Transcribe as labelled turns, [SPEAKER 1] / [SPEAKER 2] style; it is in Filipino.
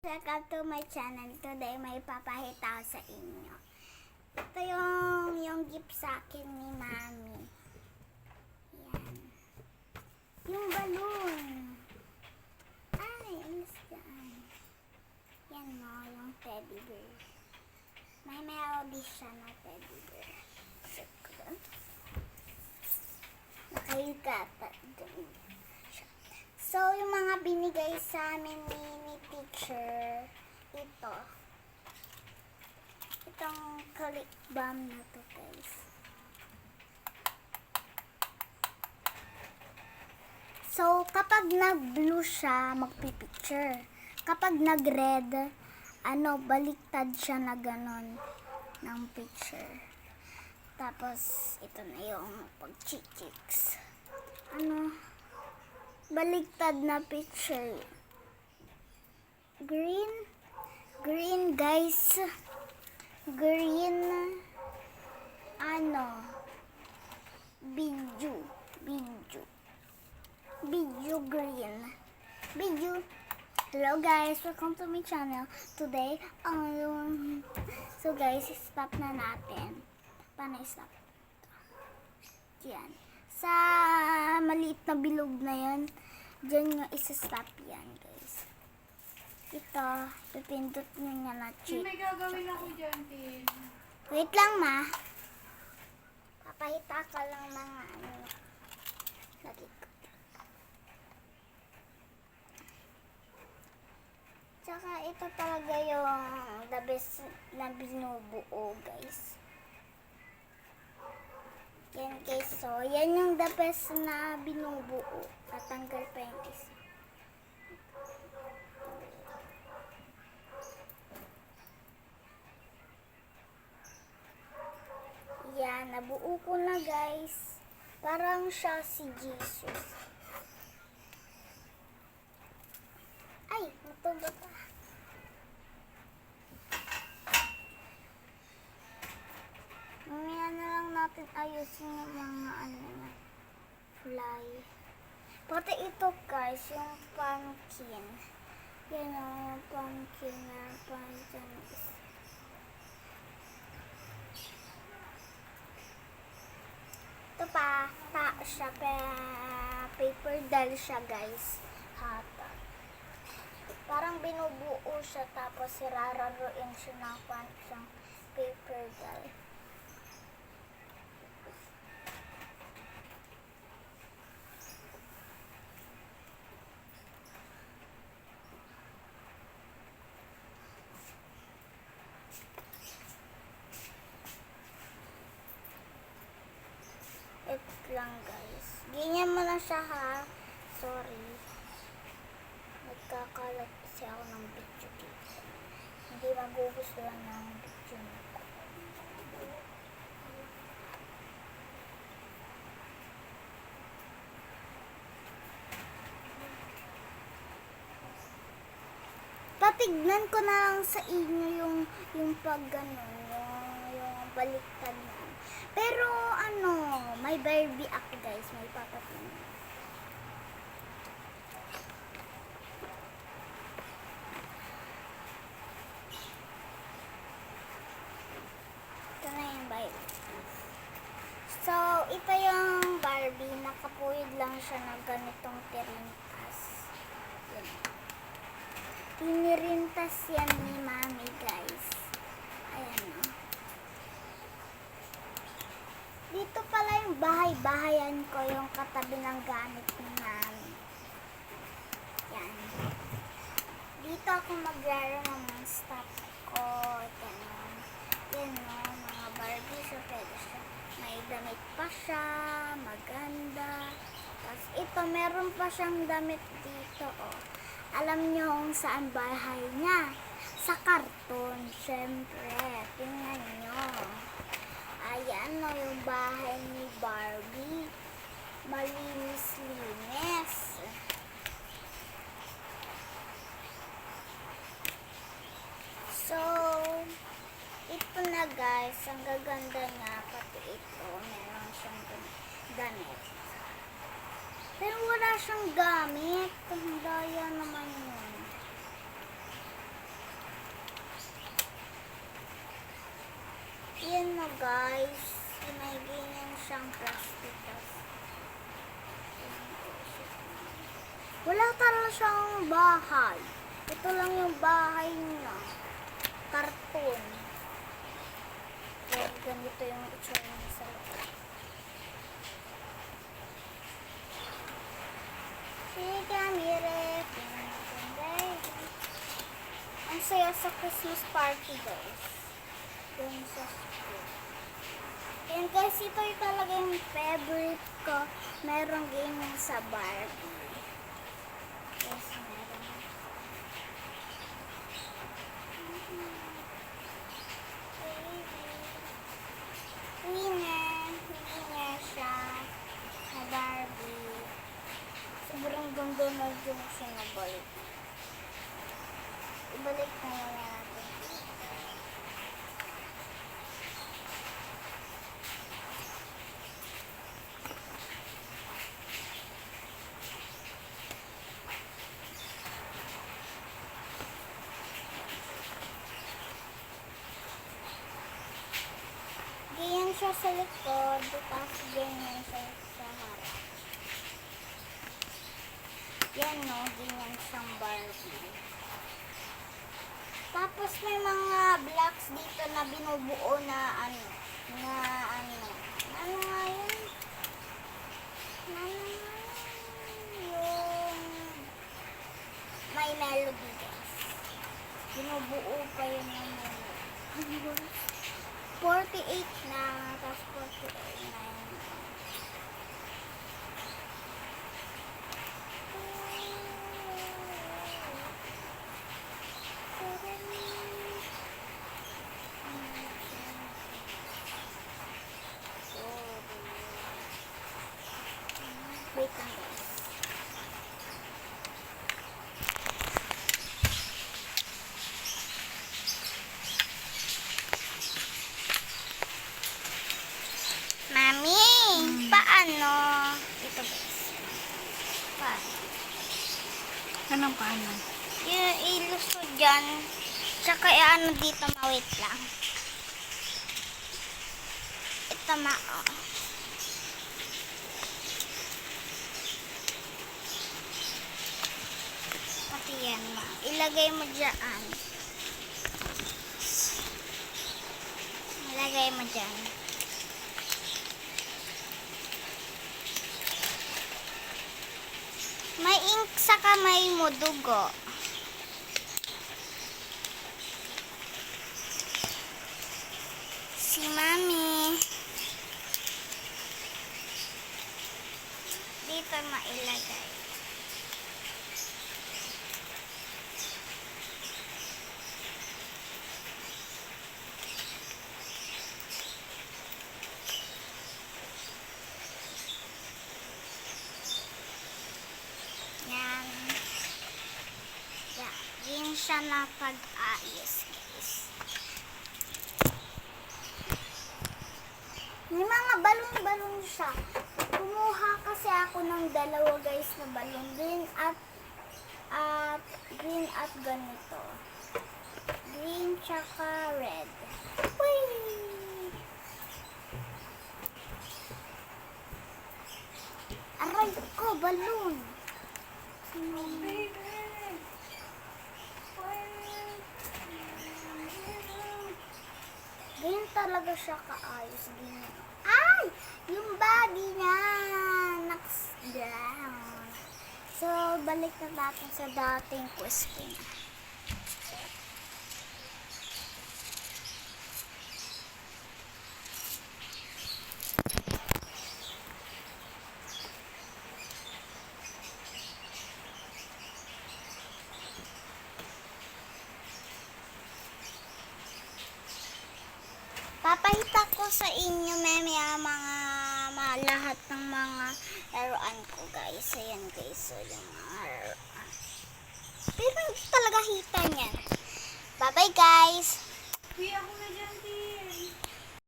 [SPEAKER 1] Welcome to my channel. Today may papahita ko sa inyo. Ito yung gift sa akin ni Mami. Yan. Yung balloon. Ay, alis dyan. Yan mo, yung teddy bear. May melody siya na teddy bear. Nakayugata dun. So, yung mga binigay sa amin ni teacher, ito. Itong click bomb na to, guys. So, kapag nag-blue siya, magpipicture. Kapag nag-red, baliktad siya na ganon ng picture. Tapos, ito na yung pag-chicks. Baligtad na picture. Green guys. Green video green. Hello guys, welcome to my channel. Today, so guys, stop na natin. Paano stop? Yan. Sa maliit na bilog na yan, dyan nga isa-stop yan, guys. Ito, pipindot nyo nga na check.
[SPEAKER 2] May gagawin ako dyan, Tin.
[SPEAKER 1] Wait lang, ma. Papahita ka lang mga lagi ko. Tsaka ito talaga yung the best na binubuo, guys. Yan guys, so yan yung the best na binubuo. Tatanggal pa yung isa. Yan, nabuo ko na guys. Parang siya si Jesus. Ay, matubo pa. Mamaya na lang natin ayusin yung mga fly. Pati ito guys, yung pumpkin. Yan yung pumpkin na panjanis. Ito pa, siya, paper doll siya guys. Hata. Parang binubuo siya tapos sirararuin siya ng siyang paper doll. Ito lang guys. Ganyan mo lang siya ha. Sorry. Nagkakalat kasi ako ng video dito. Hindi magugustuhan ng video nito. Patignan ko na lang sa inyo yung pag yung baliktad na. Pero may Barbie ako guys, may papatingin. Ito na yung Barbie. So, ito yung Barbie, nakapuwid lang siya na ganitong tirintas. Yan. Tinirintas yan ni Mami guys. Ayan o. Dito pala yung bahay-bahayan ko, yung katabi ng gamit ni Mami. Yan. Dito ako maglaro ng mga stuff ko. Ganon. Yan o, mga Barbie. So, pwede siya. May damit pa siya. Maganda. Tapos ito, meron pa siyang damit dito o. Alam niyo kung saan bahay niya? Sa karton, syempre. Tingnan niyo. Ayan o yung bahay ni Barbie. Malinis-linis. So, ito na guys. Ang gaganda niya. Pati ito. Meron siyang damit. Pero wala siyang gamit. Ang daya naman yun. ano guys, may ganyan siyang plastic. Wala talaga siyang bahay. Ito lang yung bahay niya. Karton. Yan, ganito yung itsura niya sa loob. Ang saya sa Christmas party guys. Doon sa school. And guys, ito yung talaga yung favorite ko. Merong gaming sa Barbie. Yes, meron. Winner siya na Barbie. Sobrang ganda na yung sinabalik. Ibalik na lang natin. Ganyan siya sa likod, tapos ganyan siya sa harap. Yan no, ganyan siyang Barbie. Tapos may mga blocks dito na binubuo na ano nga yun? Yung may melody guys. Binubuo pa yun ng melody. 48 na, tapos 48 na yun. Wait lang guys. Mami, paano? Ito guys. Paano?
[SPEAKER 2] Anong paano?
[SPEAKER 1] Yung ilusod dyan. Tsaka ano dito, mawait lang. Ito pati yan ilagay mo dyan. Ilagay mo dyan. May ink sa kamay mo, dugo. Si Mami. Dito mailagay. Yan. Yan. Yun siya na pag-ayos, guys. May mga balon-balon siya. Kumuha kasi ako ng dalawa, guys, na balon. Green at ganito. Green tsaka red. Whee! Aray ko, balon. Ganyan talaga siya kaayos. Ganyan. Ay! Yung body niya. Knocks down. So, balik na natin sa dating question. Papahita ko sa inyo mamaya lahat ng mga laruan ko guys. Ayan guys, so yung mga laruan. Pero hindi talaga hita niyan. Bye bye guys!
[SPEAKER 2] Uy, ako na dyan, Tin.